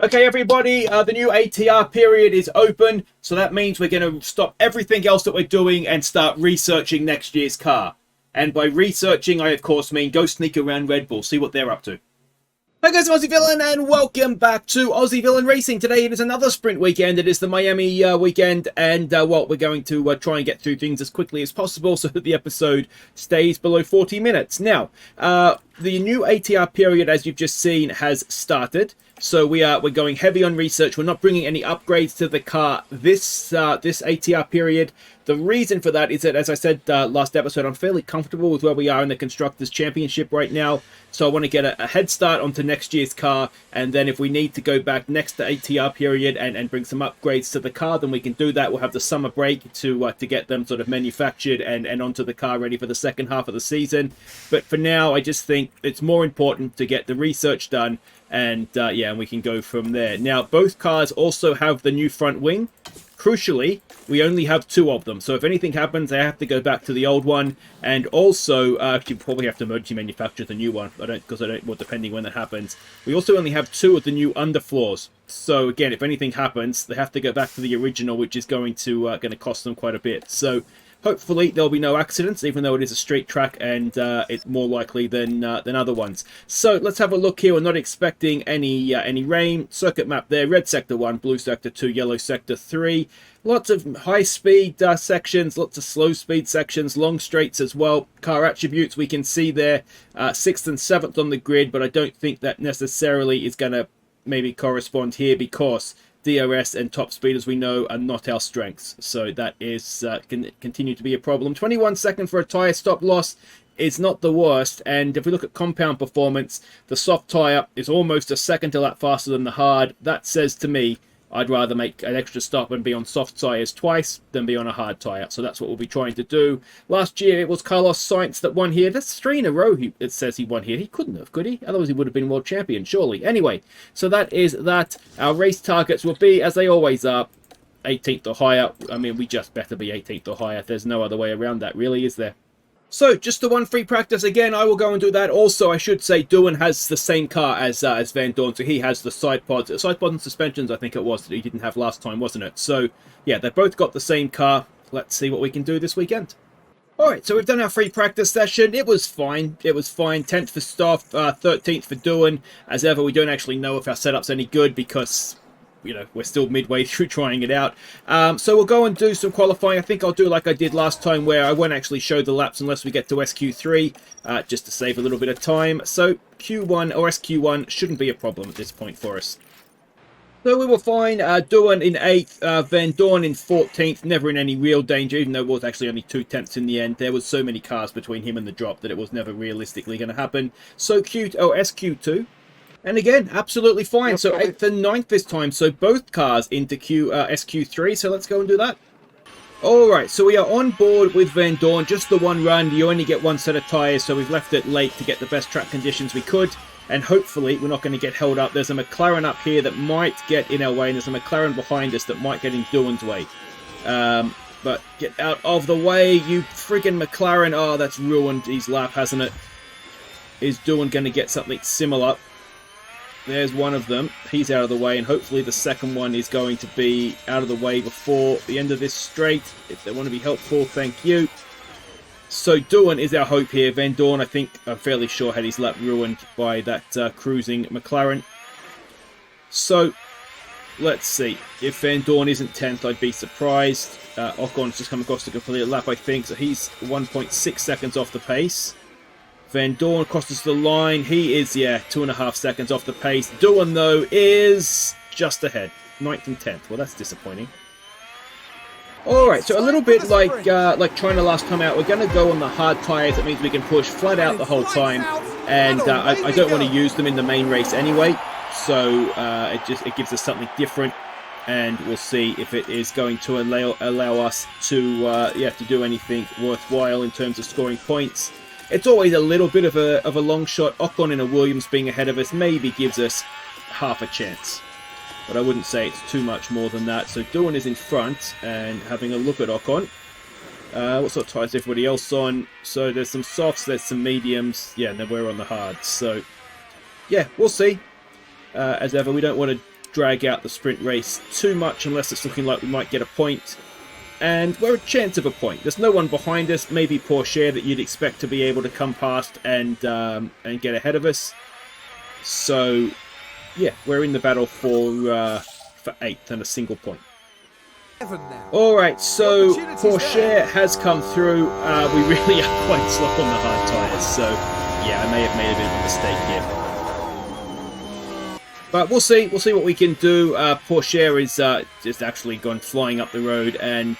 Okay, everybody, the new ATR period is open, so that means we're going to stop everything else that we're doing and start researching next year's car. And by researching, I of course mean go sneak around Red Bull, see what they're up to. Hi guys, I'm Aussie Villain, and welcome back to Aussie Villain Racing. Today it is another sprint weekend. It is the Miami weekend, and we're going to try and get through things as quickly as possible so that the episode stays below 40 minutes. Now, the new ATR period, as you've just seen, has started. So we're going heavy on research. We're not bringing any upgrades to the car this ATR period. The reason for that is that, as I said last episode, I'm fairly comfortable with where we are in the Constructors' Championship right now. So I want to get a head start onto next year's car. And then if we need to go back next to ATR period and bring some upgrades to the car, then we can do that. We'll have the summer break to get them sort of manufactured and onto the car ready for the second half of the season. But for now, I just think it's more important to get the research done. And yeah, and we can go from there. Now, both cars also have the new front wing. Crucially, we only have two of them. So if anything happens, I have to go back to the old one. And also, you probably have to emergency manufacture the new one. Well, depending when that happens. We also only have two of the new underfloors. So again, if anything happens, they have to go back to the original, which is going to cost them quite a bit. So hopefully there'll be no accidents, even though it is a straight track, and it's more likely than other ones. So let's have a look here. We're not expecting any rain. Circuit map there: red sector 1, blue sector 2, yellow sector 3. Lots of high speed sections, lots of slow speed sections, long straights as well. Car attributes we can see there, 6th and 7th on the grid, but I don't think that necessarily is going to maybe correspond here, because DRS and top speed, as we know, are not our strengths. So that is can continue to be a problem. 21 seconds for a tyre stop loss is not the worst. And if we look at compound performance, the soft tyre is almost a second to lap faster than the hard. That says to me I'd rather make an extra stop and be on soft tyres twice than be on a hard tyre. So that's what we'll be trying to do. Last year it was Carlos Sainz that won here. That's 3 in a row it says he won here. He couldn't have, could he? Otherwise he would have been world champion, surely. Anyway, so that is that. Our race targets will be, as they always are, 18th or higher. I mean, we just better be 18th or higher. There's no other way around that, really, is there? So, just the one free practice again. I will go and do that. Also, I should say, Doohan has the same car as Van Dorn, so he has the side pods and suspensions, I think it was, that he didn't have last time, wasn't it? So, yeah, they've both got the same car. Let's see what we can do this weekend. Alright, so we've done our free practice session. It was fine. It was fine. 10th for Stoff, 13th for Doohan. As ever, we don't actually know if our setup's any good because, you know, we're still midway through trying it out. So we'll go and do some qualifying. I think I'll do like I did last time, where I won't actually show the laps unless we get to SQ3, just to save a little bit of time. So Q1 or SQ1 shouldn't be a problem at this point for us. So we will find Doohan in 8th, Van Dorn in 14th, never in any real danger, even though it was actually only 2/10 in the end. There was so many cars between him and the drop that it was never realistically going to happen. So SQ2. And again, absolutely fine. So 8th and 9th this time. So both cars into SQ3. So let's go and do that. Alright, so we are on board with Van Dorn. Just the one run. You only get one set of tyres. So we've left it late to get the best track conditions we could. And hopefully we're not going to get held up. There's a McLaren up here that might get in our way. And there's a McLaren behind us that might get in Doohan's way. But get out of the way, you friggin' McLaren. Oh, that's ruined his lap, hasn't it? Is Doohan going to get something similar? There's one of them. He's out of the way, and hopefully the second one is going to be out of the way before the end of this straight. If they want to be helpful, thank you. So Doohan is our hope here. Van Dorn, I think, I'm fairly sure, had his lap ruined by that cruising McLaren. So let's see. If Van Dorn isn't 10th, I'd be surprised. Ocon's just come across the complete lap, I think, so he's 1.6 seconds off the pace. Van Dorn crosses the line. He is, 2.5 seconds off the pace. Doohan, though, is just ahead. 9th and 10th. Well, that's disappointing. Alright, so a little bit like China last time out, we're going to go on the hard tyres. That means we can push flat out the whole time. And I don't want to use them in the main race anyway. So it gives us something different. And we'll see if it is going to allow us to do anything worthwhile in terms of scoring points. It's always a little bit of a long shot. Ocon in a Williams being ahead of us maybe gives us half a chance. But I wouldn't say it's too much more than that. So Doohan is in front and having a look at Ocon. What sort of tyres is everybody else on? So there's some softs, there's some mediums. Yeah, and then we're on the hards. So, yeah, we'll see. As ever, we don't want to drag out the sprint race too much unless it's looking like we might get a point. And we're a chance of a point. There's no one behind us, maybe Porsche that you'd expect to be able to come past and get ahead of us. So, yeah, we're in the battle for 8th and a single point. Alright, so Porsche has come through. We really are quite slow on the hard tyres, so yeah, I may have made a bit of a mistake here. But we'll see what we can do. Porsche is just actually gone flying up the road, and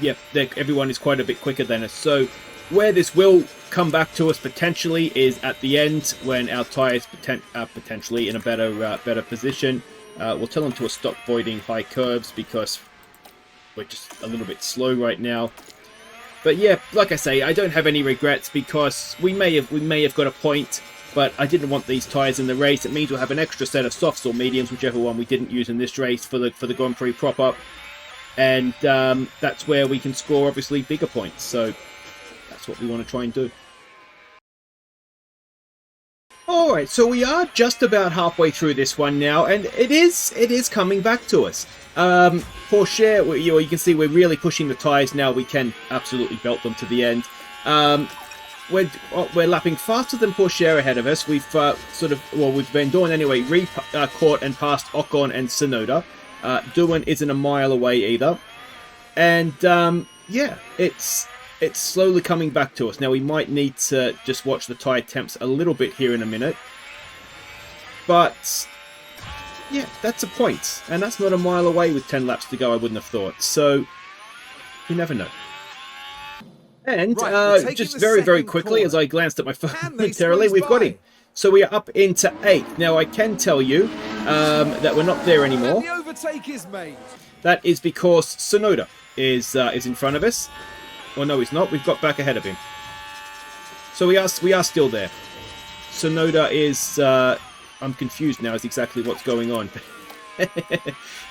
yeah, everyone is quite a bit quicker than us. So where this will come back to us potentially is at the end, when our tyres are potentially in a better position. We'll tell them to stop avoiding high curves because we're just a little bit slow right now. But yeah, like I say, I don't have any regrets because we may have got a point. But I didn't want these tyres in the race. It means we'll have an extra set of softs or mediums, whichever one we didn't use in this race for the Grand Prix prop-up. And that's where we can score, obviously, bigger points. So that's what we want to try and do. Alright, so we are just about halfway through this one now, and it is coming back to us. Porsche, you can see we're really pushing the tyres now. We can absolutely belt them to the end. We're lapping faster than Porsche ahead of us. We've with Van Dorn anyway, caught and passed Ocon and Tsunoda. Doohan isn't a mile away either. And yeah, it's slowly coming back to us. Now we might need to just watch the tyre temps a little bit here in a minute. But yeah, that's a point. And that's not a mile away with 10 laps to go, I wouldn't have thought. So you never know. And just very quickly, as I glanced at my phone momentarily, we've got him. So we are up into 8th. Now I can tell you that we're not there anymore. The overtake is made. That is because Tsunoda is in front of us. Well, no, he's not. We've got back ahead of him. So we are still there. Tsunoda is. I'm confused now as exactly what's going on.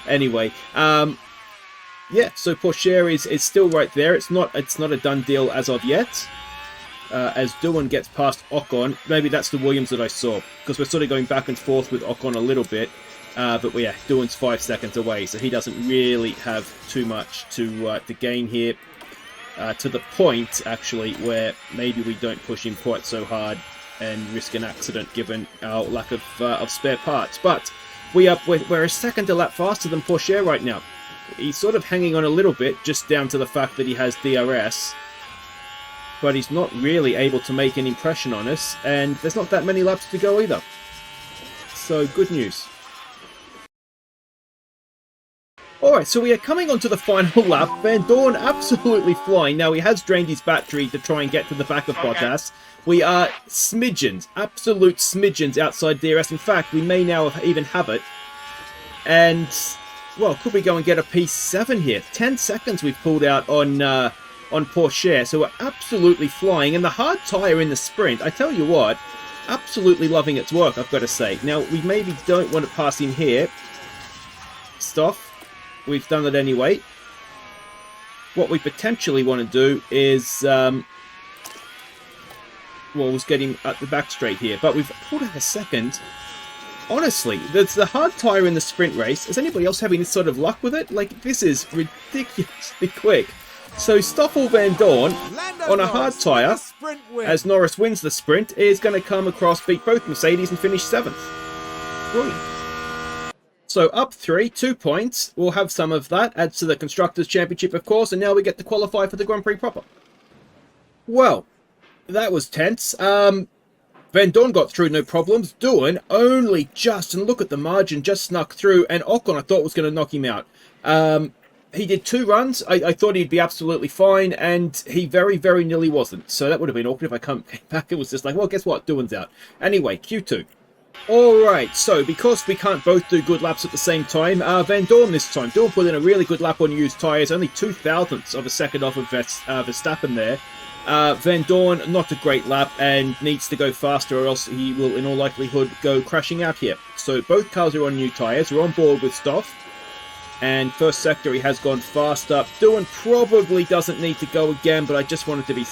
Anyway. Yeah, so Porsche is still right there. It's not a done deal as of yet. As Doohan gets past Ocon, maybe that's the Williams that I saw, because we're sort of going back and forth with Ocon a little bit. But yeah, Doohan's 5 seconds away, so he doesn't really have too much to gain here. To the point, actually, where maybe we don't push him quite so hard and risk an accident given our lack of spare parts. But we're a second a lap faster than Porsche right now. He's sort of hanging on a little bit, just down to the fact that he has DRS. But he's not really able to make an impression on us, and there's not that many laps to go either. So, good news. Alright, so we are coming onto the final lap. Van Dorn absolutely flying. Now, he has drained his battery to try and get to the back of Bottas. We are smidgens, absolute smidgens outside DRS. In fact, we may now even have it. And well, could we go and get a P7 here? 10 seconds we've pulled out on Porsche, so we're absolutely flying. And the hard tyre in the sprint, I tell you what, absolutely loving its work, I've got to say. Now, we maybe don't want to pass him here. Stop. We've done it anyway. What we potentially want to do is, well, let's get him at the back straight here. But we've pulled out a second. Honestly, there's the hard tyre in the sprint race. Is anybody else having this sort of luck with it? Like, this is ridiculously quick. So Stoffel Van Dorn on a hard tyre, as Norris wins the sprint, is going to come across, beat both Mercedes and finish 7th. Brilliant. So up 3, 2 points. We'll have some of that. Adds to the Constructors' Championship, of course, and now we get to qualify for the Grand Prix proper. Well, that was tense. Van Dorn got through, no problems. Doohan only just, and look at the margin, just snuck through. And Ocon, I thought, was going to knock him out. He did 2 runs. I thought he'd be absolutely fine, and he very, very nearly wasn't. So that would have been awkward if I came back. It was just like, well, guess what? Doohan's out. Anyway, Q2. Alright, so because we can't both do good laps at the same time, Van Dorn this time. Doohan put in a really good lap on used tyres. Only 0.02 of a second off of Verstappen there. Van Dorn, not a great lap and needs to go faster or else he will in all likelihood go crashing out here. So both cars are on new tyres. We're on board with Stoff. And first sector he has gone faster. Doohan probably doesn't need to go again, but I just wanted to be,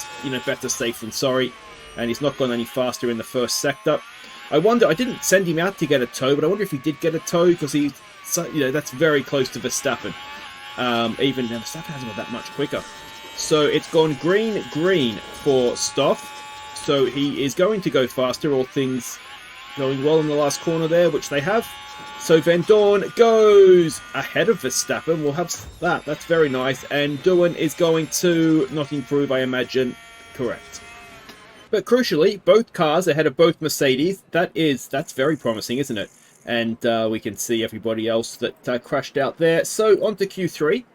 better safe than sorry. And he's not gone any faster in the first sector. I wonder, I didn't send him out to get a tow, but I wonder if he did get a tow, because he's, you know, that's very close to Verstappen. Even Verstappen hasn't got that much quicker. So it's gone green for Stoff. So he is going to go faster, all things going well in the last corner there, which they have. So Van Dorn goes ahead of Verstappen. We'll have that. That's very nice. And Doohan is going to not improve, I imagine. Correct. But crucially, both cars ahead of both Mercedes. That's very promising, isn't it? And we can see everybody else that crashed out there. So on to Q3.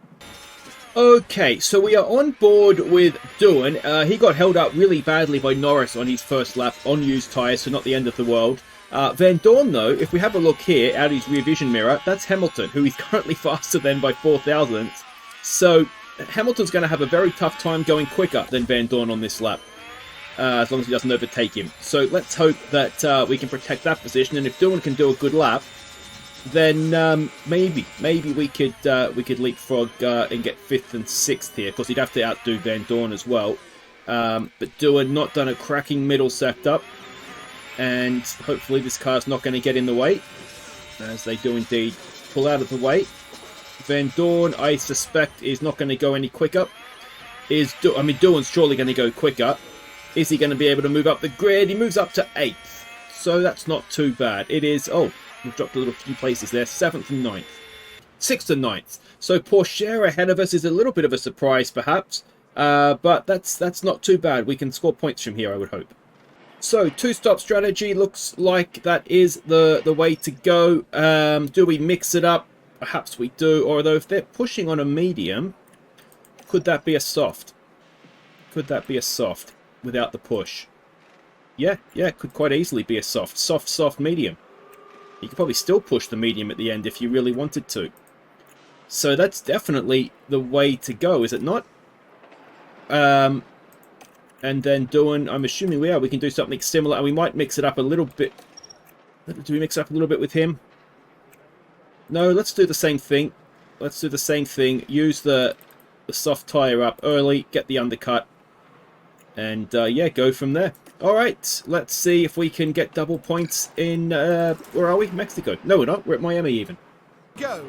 Okay, so we are on board with Doohan. He got held up really badly by Norris on his first lap on used tyres, so not the end of the world. Van Dorn, though, if we have a look here out his rear vision mirror, that's Hamilton, who is currently faster than by 4 thousandths. So Hamilton's going to have a very tough time going quicker than Van Dorn on this lap, as long as he doesn't overtake him. So let's hope that we can protect that position, and if Doohan can do a good lap, then maybe we could leapfrog and get 5th and 6th here. Of course, he'd have to outdo Van Dorn as well. But Doohan not done a cracking middle setup, and hopefully this car's not going to get in the way, as they do indeed pull out of the way. Van Dorn, I suspect, is not going to go any quicker. Doohan's surely going to go quicker. Is he going to be able to move up the grid? He moves up to 8th, so that's not too bad. It is, we've dropped a little few places there. 7th and 9th. 6th and 9th. So Porsche ahead of us is a little bit of a surprise, perhaps. But that's not too bad. We can score points from here, I would hope. So, two-stop strategy looks like that is the way to go. Do we mix it up? Perhaps we do. Although, if they're pushing on a medium, could that be a soft? Could that be a soft without the push? Yeah, it could quite easily be a soft. Soft, medium. You could probably still push the medium at the end if you really wanted to. So that's definitely the way to go, is it not? And then Doohan, I'm assuming we can do something similar, and we might mix it up a little bit. Do we mix it up a little bit with him? No, let's do the same thing. Let's do the same thing. Use the soft tyre up early, get the undercut, and yeah, go from there. Alright, let's see if we can get double points in, where are we? Mexico. No, we're not. We're at Miami even.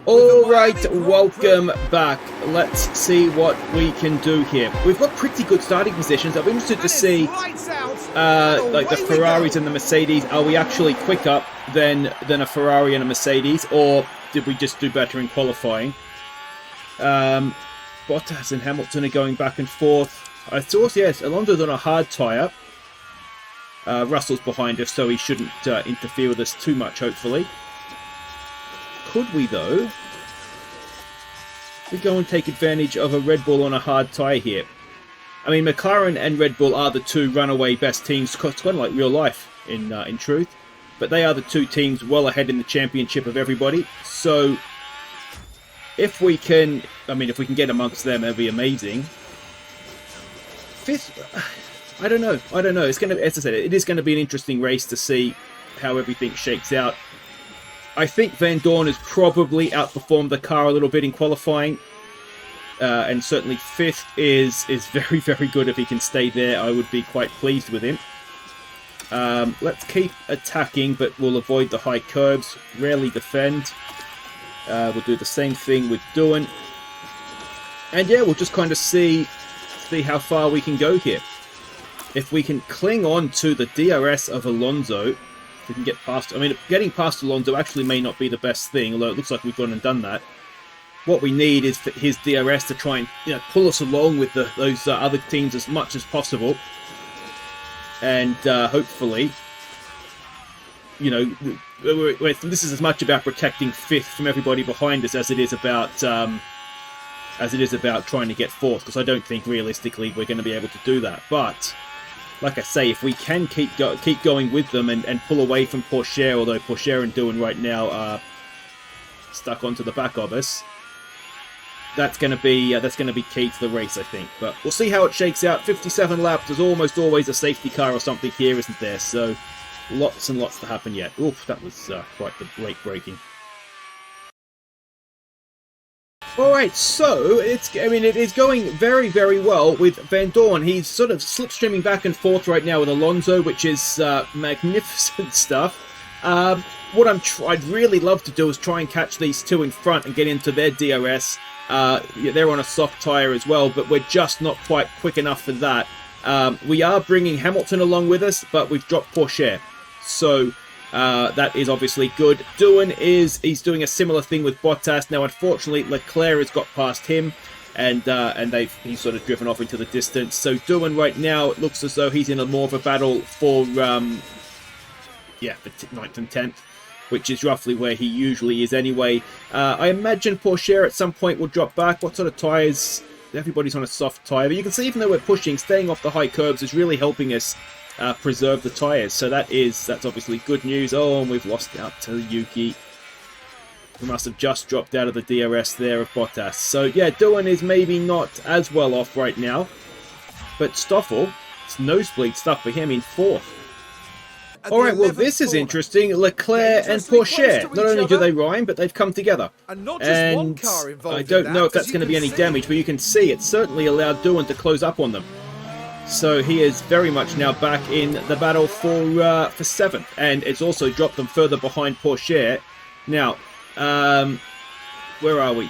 Alright, welcome back. Let's see what we can do here. We've got pretty good starting positions. I'm interested to see, like the Ferraris and the Mercedes, are we actually quicker than a Ferrari and a Mercedes, or did we just do better in qualifying? Bottas and Hamilton are going back and forth. I thought, yes, Alonso's on a hard tyre. Russell's behind us, so he shouldn't interfere with us too much, hopefully. Could we, though? We go and take advantage of a Red Bull on a hard tyre here. I mean, McLaren and Red Bull are the two runaway best teams. It's kind of like real life, in truth. But they are the two teams well ahead in the championship of everybody. So, if we can get amongst them, that'd be amazing. 5th, I don't know. It's going to, as I said, it is going to be an interesting race to see how everything shakes out. I think Van Dorn has probably outperformed the car a little bit in qualifying. And certainly 5th is very, very good. If he can stay there, I would be quite pleased with him. Let's keep attacking, but we'll avoid the high curbs. Rarely defend. We'll do the same thing with Doohan. And yeah, we'll just kind of see how far we can go here. If we can cling on to the DRS of Alonso, we can get past. I mean, getting past Alonso actually may not be the best thing, although it looks like we've gone and done that. What we need is for his DRS to try and pull us along with those other teams as much as possible, and hopefully, this is as much about protecting 5th from everybody behind us as it is about trying to get 4th. Because I don't think realistically we're going to be able to do that, but. Like I say, if we can keep going with them and pull away from Porsche, although Porsche and Doohan right now are stuck onto the back of us, that's going to be key to the race, I think. But we'll see how it shakes out. 57 laps. There's almost always a safety car or something here, isn't there? So lots and lots to happen yet. Oof, that was quite the late braking. Alright, so it is going very, very well with Van Dorn. He's sort of slipstreaming back and forth right now with Alonso, which is magnificent stuff. What I'd really love to do is try and catch these two in front and get into their DRS. They're on a soft tyre as well, but we're just not quite quick enough for that. We are bringing Hamilton along with us, but we've dropped Porsche. So that is obviously good. He's doing a similar thing with Bottas. Now, unfortunately, Leclerc has got past him, and he's sort of driven off into the distance. So Doohan right now, it looks as though he's in a more of a battle for, for 9th and 10th, which is roughly where he usually is anyway. I imagine Porsche at some point will drop back. What sort of tyres? Everybody's on a soft tyre, but you can see even though we're pushing, staying off the high curbs is really helping us preserve the tyres. So that's obviously good news. Oh, and we've lost out to Yuki. We must have just dropped out of the DRS there of Bottas. So yeah, Doohan is maybe not as well off right now, but Stoffel, it's nosebleed stuff for him in 4th. Alright, well this is interesting. Leclerc and Porsche. Not only do they rhyme, but they've come together. And I don't know if that's going to be any damage, but you can see it certainly allowed Doohan to close up on them. So he is very much now back in the battle for 7th. And it's also dropped them further behind Porsche. Now, where are we?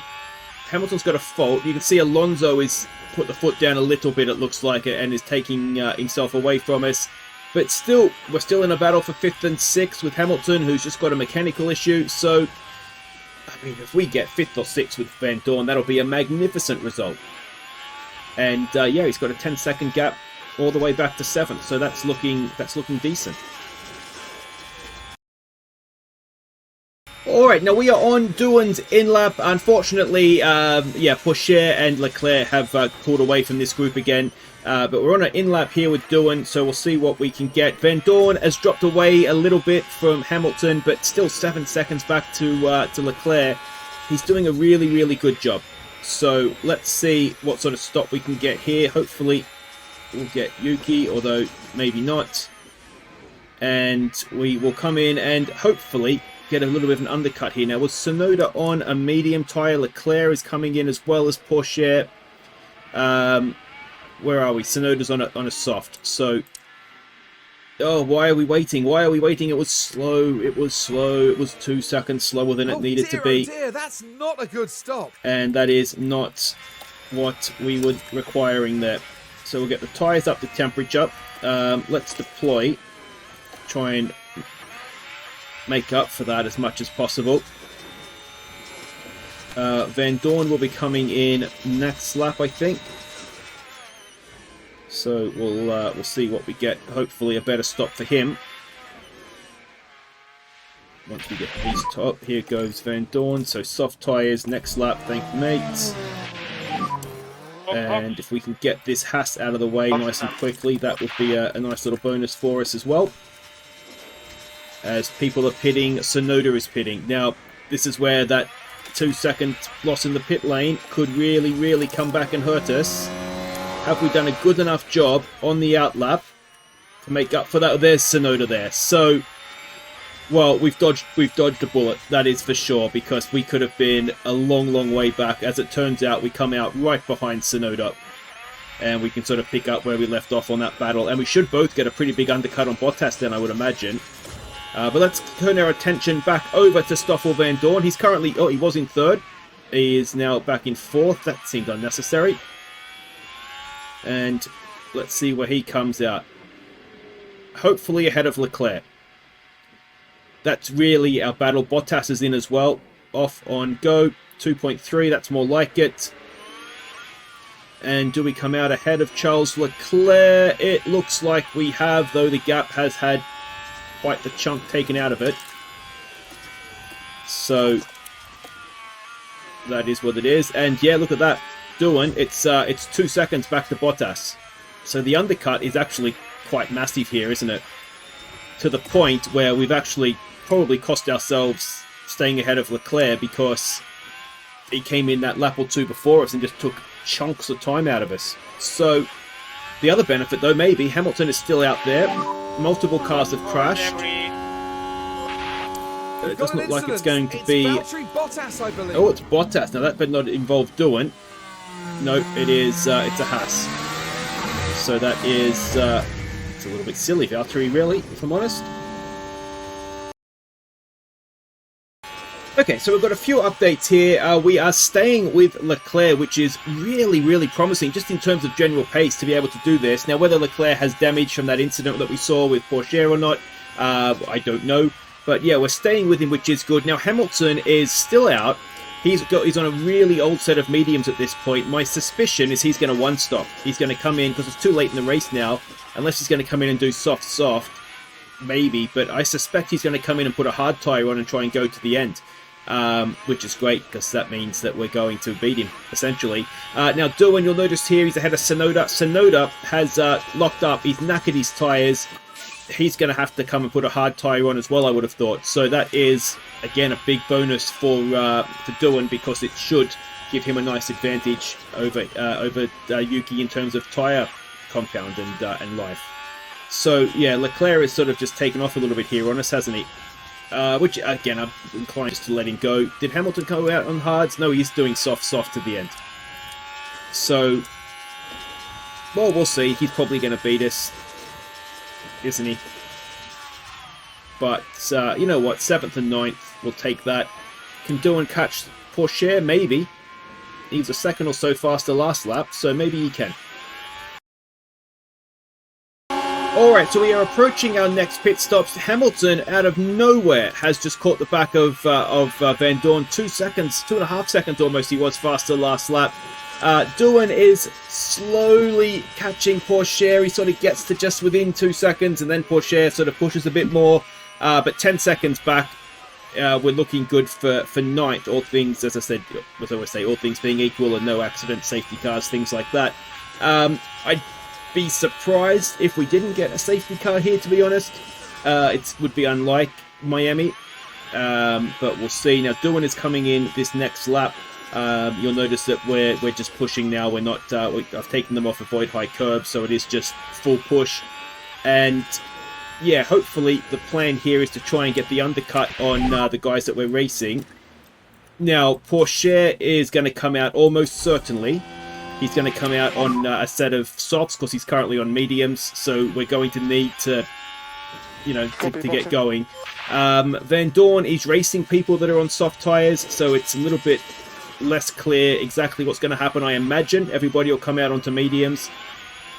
Hamilton's got a fault. You can see Alonso is put the foot down a little bit, it looks like it, and is taking himself away from us. But still, we're still in a battle for 5th and 6th with Hamilton, who's just got a mechanical issue. So, I mean, if we get 5th or 6th with Van Dorn, that'll be a magnificent result. And yeah, he's got a 10-second gap all the way back to 7th. So that's looking decent. Alright, now we are on Doohan's in-lap. Unfortunately, Porsche and Leclerc have pulled away from this group again. But we're on an in-lap here with Doohan, so we'll see what we can get. Van Dorn has dropped away a little bit from Hamilton, but still 7 seconds back to Leclerc. He's doing a really, really good job. So let's see what sort of stop we can get here. Hopefully we'll get Yuki, although maybe not. And we will come in and hopefully get a little bit of an undercut here. Now, with Tsunoda on a medium tyre, Leclerc is coming in as well as Porsche. Where are we? Tsunoda's on a soft. So, oh, why are we waiting? Why are we waiting? It was slow. It was slow. It was 2 seconds slower than it needed to be. Oh dear, that's not a good stop. And that is not what we were requiring there. So we'll get the tyres up to temperature. Let's deploy. Try and make up for that as much as possible. Van Dorn will be coming in next lap, I think. So we'll see what we get. Hopefully a better stop for him. Once we get these top, here goes Van Dorn. So soft tyres next lap. Thank you, mates. And if we can get this Haas out of the way nice and quickly, that would be a nice little bonus for us as well. As people are pitting, Tsunoda is pitting. Now, this is where that 2 second loss in the pit lane could really, really come back and hurt us. Have we done a good enough job on the outlap to make up for that? There's Tsunoda there. So, well, we've dodged a bullet, that is for sure, because we could have been a long, long way back. As it turns out, we come out right behind Tsunoda, and we can sort of pick up where we left off on that battle. And we should both get a pretty big undercut on Bottas then, I would imagine. But let's turn our attention back over to Stoffel Van Dorn. He's currently, he was in 3rd. He is now back in 4th. That seemed unnecessary. And let's see where he comes out. Hopefully ahead of Leclerc. That's really our battle. Bottas is in as well. Off on go. 2.3, that's more like it. And do we come out ahead of Charles Leclerc? It looks like we have, though the gap has had quite the chunk taken out of it. So that is what it is. And yeah, look at that. Doohan, it's 2 seconds back to Bottas. So the undercut is actually quite massive here, isn't it? To the point where we've actually probably cost ourselves staying ahead of Leclerc because he came in that lap or two before us and just took chunks of time out of us. So the other benefit, though, maybe Hamilton is still out there. Multiple cars have crashed. We've It doesn't got an look like it's incident. going to be... Valtteri Bottas, I believe. Oh, it's Bottas. Now, that better not involve Doohan. No, it is, it's a Haas. So that is, it's a little bit silly, Valtteri, really, if I'm honest. Okay, so we've got a few updates here. We are staying with Leclerc, which is really, really promising, just in terms of general pace, to be able to do this. Now, whether Leclerc has damage from that incident that we saw with Porsche or not, I don't know. But yeah, we're staying with him, which is good. Now, Hamilton is still out. He's on a really old set of mediums at this point. My suspicion is he's going to one-stop. He's going to come in, because it's too late in the race now, unless he's going to come in and do soft, maybe. But I suspect he's going to come in and put a hard tyre on and try and go to the end. Which is great, because that means that we're going to beat him, essentially. Now, Doohan, you'll notice here, he's ahead of Tsunoda. Tsunoda has locked up. He's knackered his tyres. He's going to have to come and put a hard tyre on as well, I would have thought. So that is, again, a big bonus for Doohan, because it should give him a nice advantage over Yuki in terms of tyre compound and life. So, yeah, Leclerc has sort of just taken off a little bit here on us, hasn't he? Which, again, I'm inclined just to let him go. Did Hamilton go out on hards? No, he's doing soft to the end. So, well, we'll see. He's probably going to beat us, isn't he? But, you know what? 7th and 9th, we'll take that. Can Doohan catch Porsche? Maybe. He was a second or so faster last lap, so maybe he can. Alright, so we are approaching our next pit stops. Hamilton, out of nowhere, has just caught the back of Van Dorn. 2.5 seconds almost, he was faster last lap. Doohan is slowly catching Porsche. He sort of gets to just within 2 seconds, and then Porsche sort of pushes a bit more. But 10 seconds back, we're looking good for 9th. All things, as I said, as I always say, all things being equal and no accident, safety cars, things like that. I'd be surprised if we didn't get a safety car here, to be honest. It would be unlike Miami, but we'll see. Now, Doohan is coming in this next lap. You'll notice that we're just pushing now. We're not. I've taken them off avoid high curbs, so it is just full push. And yeah, hopefully the plan here is to try and get the undercut on the guys that we're racing. Now, Porsche is going to come out almost certainly. He's going to come out on a set of softs, because he's currently on mediums, so we're going to need to, you know, to get going. Van Dorn is racing people that are on soft tyres, so it's a little bit less clear exactly what's going to happen. I imagine everybody will come out onto mediums,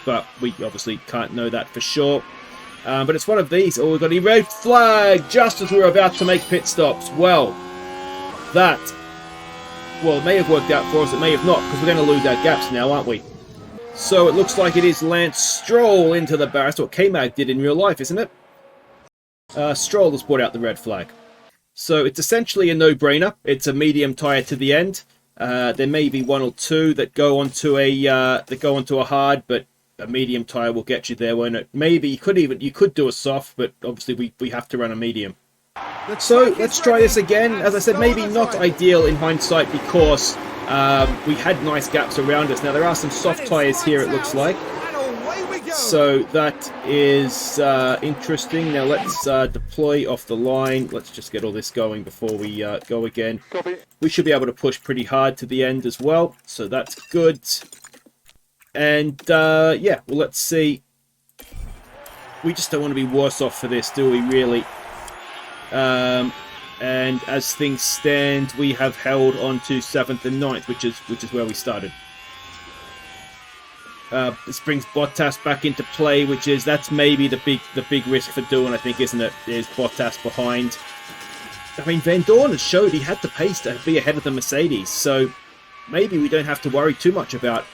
but we obviously can't know that for sure. But it's one of these. Oh, we've got a red flag just as we're about to make pit stops. Well, it may have worked out for us, it may have not, because we're going to lose our gaps now, aren't we? So it looks like it is Lance Stroll into the barrier. That's what K-Mag did in real life, isn't it? Stroll has brought out the red flag. So it's essentially a no-brainer. It's a medium tyre to the end. There may be one or two that go onto a hard, but a medium tyre will get you there, won't it? Maybe you could do a soft, but obviously we have to run a medium. So let's try this again. As I said, maybe not ideal in hindsight, because we had nice gaps around us. Now there are some soft tyres here, it looks like. So that is interesting. Now let's deploy off the line. Let's just get all this going before we go again. We should be able to push pretty hard to the end as well, so that's good. And yeah, well, let's see. We just don't want to be worse off for this, do we, really? And as things stand, we have held on to 7th and 9th, which is where we started. This brings Bottas back into play, that's maybe the big risk for Doohan, I think, isn't it? Is Bottas behind? I mean, Van Dorn has showed he had the pace to be ahead of the Mercedes, so maybe we don't have to worry too much about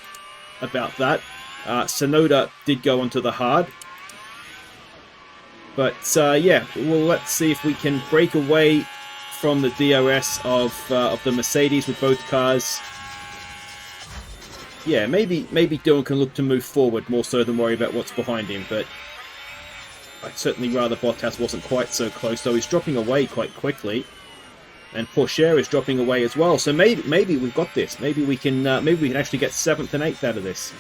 that. Tsunoda did go onto the hard. But, yeah, well, let's see if we can break away from the DRS of the Mercedes with both cars. Yeah, maybe Doohan can look to move forward more so than worry about what's behind him, but I'd certainly rather Bottas wasn't quite so close, though he's dropping away quite quickly. And Porsche is dropping away as well, so maybe we've got this. Maybe we can actually get 7th and 8th out of this.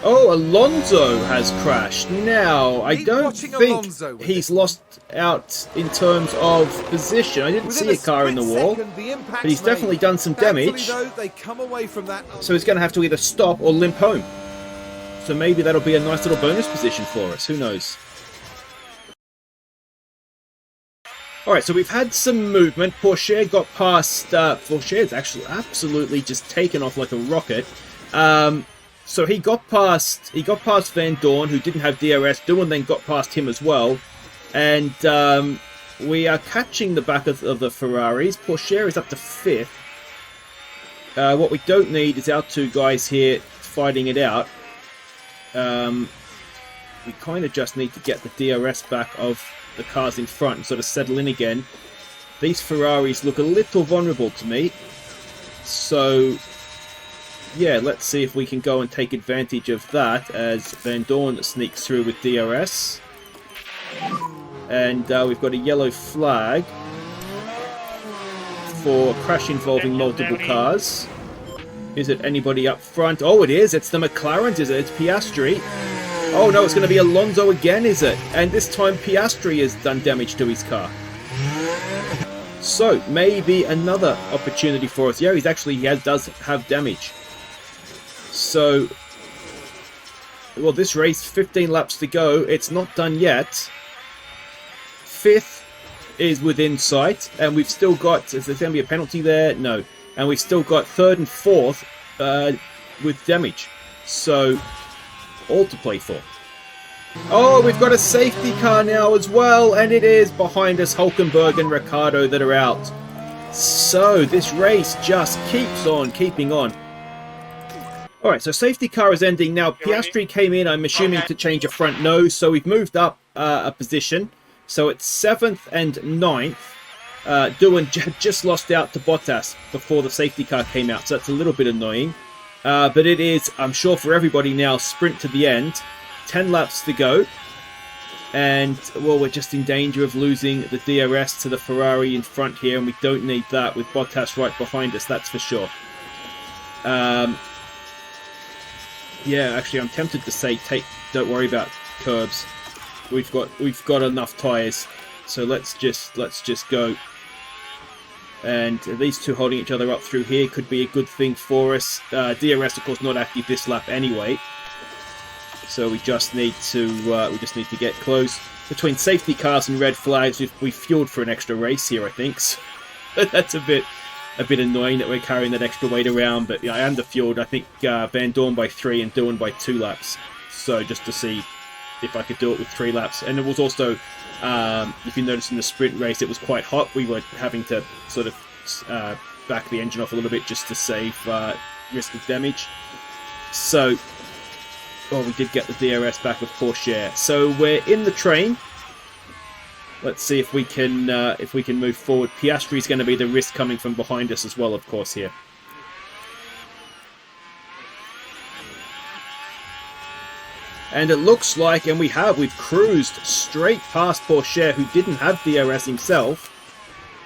Oh, Alonso has crashed. Now, I Keep don't watching think Alonso with he's lost out in terms of position. I didn't see a car in the wall, but he's definitely done some damage. Though, they come away from that. So he's going to have to either stop or limp home. So maybe that'll be a nice little bonus position for us. Who knows? Alright, so we've had some movement. Porsche got past... Porsche's actually absolutely just taken off like a rocket. So he got past Van Dorn, who didn't have DRS. Doohan then got past him as well. And we are catching the back of the Ferraris. Porsche is up to 5th. What we don't need is our two guys here fighting it out. We kind of just need to get the DRS back of the cars in front and sort of settle in again. These Ferraris look a little vulnerable to me. So... yeah, let's see if we can go and take advantage of that as Van Dorn sneaks through with DRS. And we've got a yellow flag for crash involving multiple cars. Is it anybody up front? Oh, it is. It's the McLarens, is it? It's Piastri. Oh, no, it's going to be Alonso again, is it? And this time Piastri has done damage to his car. So, maybe another opportunity for us. Yeah, he does have damage. So, well, this race, 15 laps to go. It's not done yet. 5th is within sight, and we've still got... is there going to be a penalty there? No. And we've still got 3rd and 4th with damage. So, all to play for. Oh, we've got a safety car now as well, and it is behind us Hulkenberg and Ricciardo that are out. So, this race just keeps on keeping on. Alright, so safety car is ending now. Piastri came in, I'm assuming, to change a front nose, so we've moved up a position. So it's 7th and 9th. Doohan just lost out to Bottas before the safety car came out, so that's a little bit annoying. But it is, I'm sure for everybody now, sprint to the end. 10 laps to go. And, well, we're just in danger of losing the DRS to the Ferrari in front here, and we don't need that with Bottas right behind us, that's for sure. Yeah, actually, I'm tempted to say, don't worry about curbs. We've got enough tyres, so let's just go. And these two holding each other up through here could be a good thing for us. DRS, of course, not active this lap anyway, so we just need to get close. Between safety cars and red flags, we've fueled for an extra race here, I think. So that's a bit annoying that we're carrying that extra weight around, but yeah, I underfueled. I think Van Dorn by 3 and Doohan by 2 laps. So just to see if I could do it with 3 laps. And it was also, if you notice in the sprint race, it was quite hot. We were having to sort of back the engine off a little bit just to save risk of damage. So, well, we did get the DRS back with Porsche. So we're in the train. Let's see if we can move forward. Piastri's going to be the risk coming from behind us as well, of course, here. And it looks like, and we've cruised straight past Porsche, who didn't have DRS himself.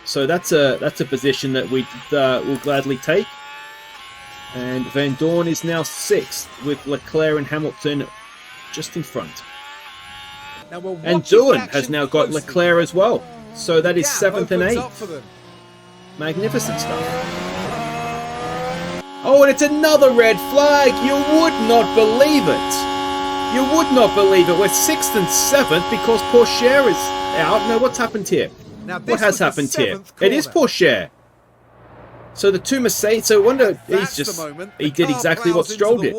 So that's a position that we'll gladly take. And Van Dorn is now 6th, with Leclerc and Hamilton just in front. And Doohan has now got Leclerc as well. So that is 7th and 8th. Magnificent stuff. Oh, and it's another red flag. You would not believe it. You would not believe it. We're 6th and 7th because Porsche is out. Now, what's happened here? What has happened here? It is Porsche. So the two Mercedes. So I wonder, he did exactly what Stroll did.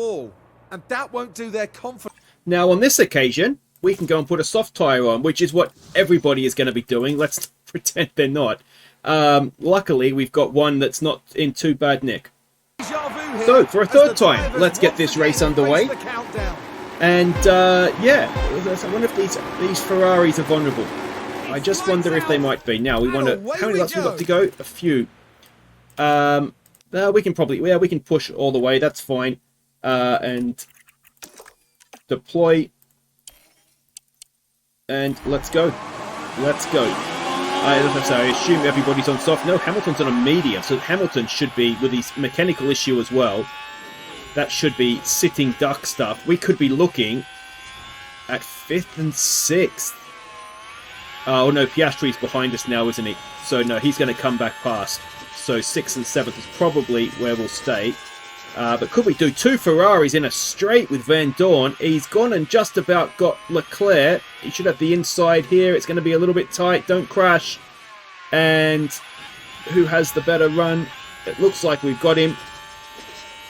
And that won't do their confidence. Now, on this occasion, we can go and put a soft tyre on, which is what everybody is going to be doing. Let's pretend they're not. Luckily, we've got one that's not in too bad nick. So, for a third time, let's get this race underway. And, yeah, I wonder if these Ferraris are vulnerable. I just wonder if they might be. Now, we want to... How many laps have we got to go? A few. We can push all the way. That's fine. And deploy... And let's go. Let's go. I assume everybody's on soft. No, Hamilton's on a medium, so Hamilton should be with his mechanical issue as well. that should be sitting duck stuff. We could be looking at 5th and 6th. Oh no, Piastri's behind us now, isn't he? So no, he's going to come back past. So 6th and 7th is probably where we'll stay. But could we do 2 Ferraris in a straight with Van Dorn? He's gone and just about got Leclerc. He should have the inside here. It's going to be a little bit tight. Don't crash. And who has the better run? It looks like we've got him.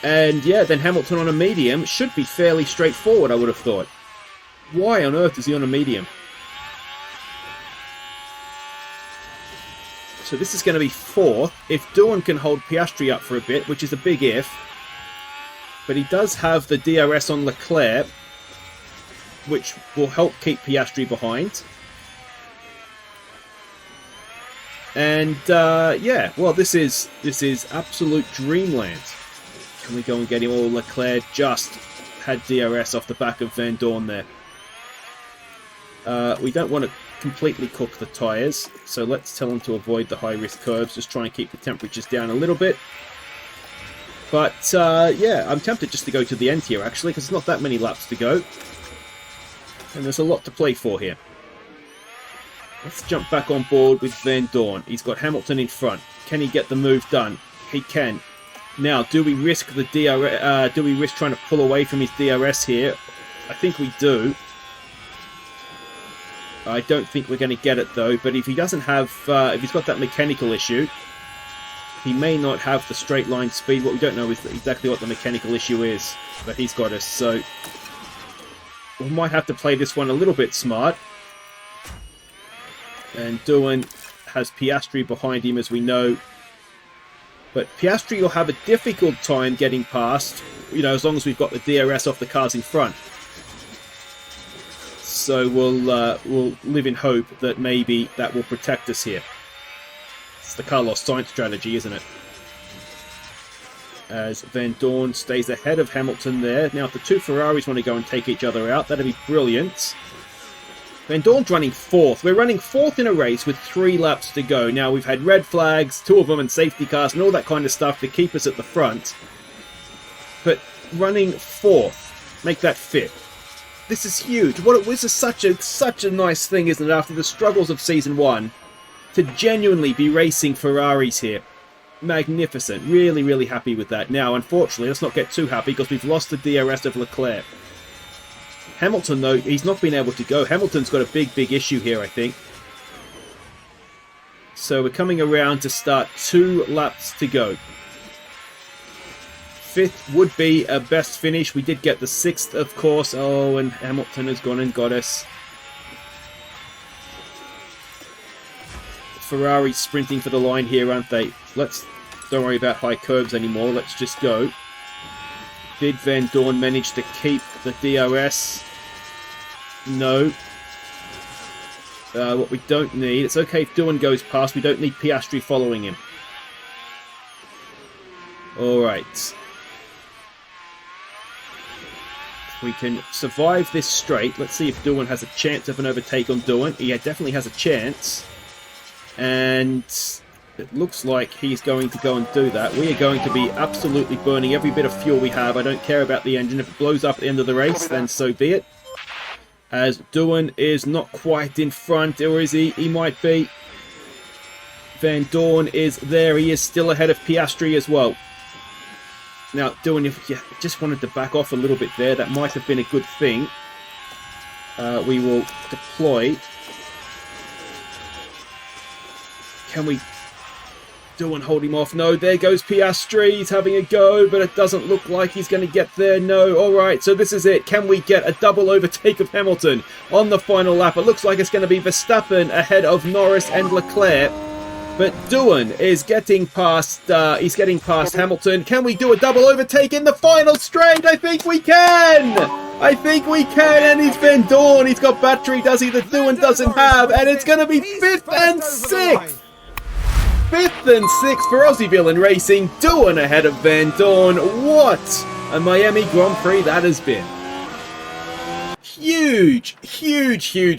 And yeah, then Hamilton on a medium should be fairly straightforward, I would have thought. Why on earth is he on a medium? So this is going to be 4th. If Doohan can hold Piastri up for a bit, which is a big if. But he does have the DRS on Leclerc, which will help keep Piastri behind. And yeah, well, this is absolute dreamland. Can we go and get him? Oh, Leclerc just had DRS off the back of Van Dorn there. We don't want to completely cook the tyres, so let's tell him to avoid the high-risk curves. Just try and keep the temperatures down a little bit. But, yeah, I'm tempted just to go to the end here, actually, because there's not that many laps to go. And there's a lot to play for here. Let's jump back on board with Van Dorn. He's got Hamilton in front. Can he get the move done? He can. Now, do we risk the DRS? Do we risk trying to pull away from his DRS here? I think we do. I don't think we're going to get it, though. But if he doesn't have... if he's got that mechanical issue... He may not have the straight line speed. What we don't know is exactly what the mechanical issue is. But he's got us, so... We might have to play this one a little bit smart. And Doohan has Piastri behind him, as we know. But Piastri will have a difficult time getting past, you know, as long as we've got the DRS off the cars in front. So we'll live in hope that maybe that will protect us here. The Carlos Sainz strategy, isn't it? As Van Dorn stays ahead of Hamilton there. Now, if the 2 Ferraris want to go and take each other out, that'd be brilliant. Van Dorn's running 4th. We're running 4th in a race with 3 laps to go. Now, we've had red flags, 2 of them, and safety cars, and all that kind of stuff to keep us at the front. But running 4th, make that 5th. This is huge. This is such a nice thing, isn't it? After the struggles of Season 1. To genuinely be racing Ferraris here. Magnificent. Really, really happy with that. Now, unfortunately, let's not get too happy because we've lost the DRS of Leclerc. Hamilton, though, he's not been able to go. Hamilton's got a big issue here, I think. So we're coming around to start 2 laps to go. 5th would be a best finish. We did get the 6th, of course. Oh, and Hamilton has gone and got us. Ferrari sprinting for the line here, aren't they? Don't worry about high curves anymore. Let's just go. Did Van Dorn manage to keep the DRS? No. What we don't need... It's okay if Doohan goes past. We don't need Piastri following him. Alright. We can survive this straight. Let's see if Doohan has a chance of an overtake on Doohan. He definitely has a chance. And it looks like he's going to go and do that. We are going to be absolutely burning every bit of fuel we have. I don't care about the engine. If it blows up at the end of the race, then so be it. As Doohan is not quite in front, or is he? He might be. Van Dorn is there. He is still ahead of Piastri as well. Now, Doohan, if you just wanted to back off a little bit there, that might have been a good thing. We will deploy. Can we do and hold him off? No, there goes Piastri. He's having a go, but it doesn't look like he's going to get there. No. All right, so this is it. Can we get a double overtake of Hamilton on the final lap? It looks like it's going to be Verstappen ahead of Norris and Leclerc. But Doohan is getting past, he's getting past Hamilton. Can we do a double overtake in the final straight? I think we can! I think we can, and he's Van Dorn. He's got battery, does he, that Doohan doesn't have, and it's going to be 5th and 6th! 5th and 6th for Aussie Villain Racing. Doohan ahead of Van Dorn. What a Miami Grand Prix that has been. Huge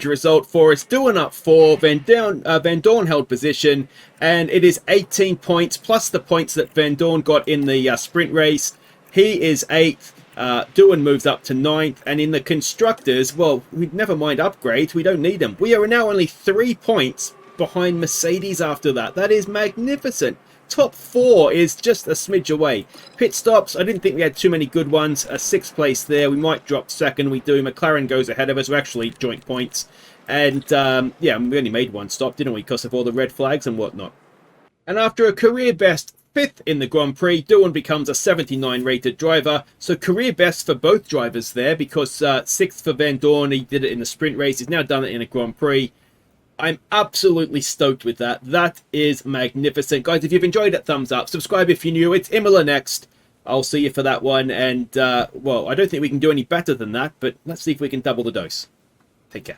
result for us. Doohan up 4. Van Dorn held position, and it is 18 points plus the points that Van Dorn got in the sprint race. He is 8th. Doohan moves up to 9th. And in the constructors, well, we never mind upgrades. We don't need them. We are now only 3 points behind Mercedes after that. That is magnificent. Top 4 is just a smidge away. Pit stops, I didn't think we had too many good ones. A 6th place there. We might drop 2nd. We do. McLaren goes ahead of us. We're actually joint points. And yeah, we only made 1 stop, didn't we? Because of all the red flags and whatnot. And after a career best 5th in the Grand Prix, Doohan becomes a 79 rated driver. So career best for both drivers there, because 6th for Van Dorn, he did it in the sprint race. He's now done it in a Grand Prix. I'm absolutely stoked with that. That is magnificent. Guys, if you've enjoyed it, thumbs up. Subscribe if you're new. It's Imola next. I'll see you for that one. And, well, I don't think we can do any better than that, but let's see if we can double the dose. Take care.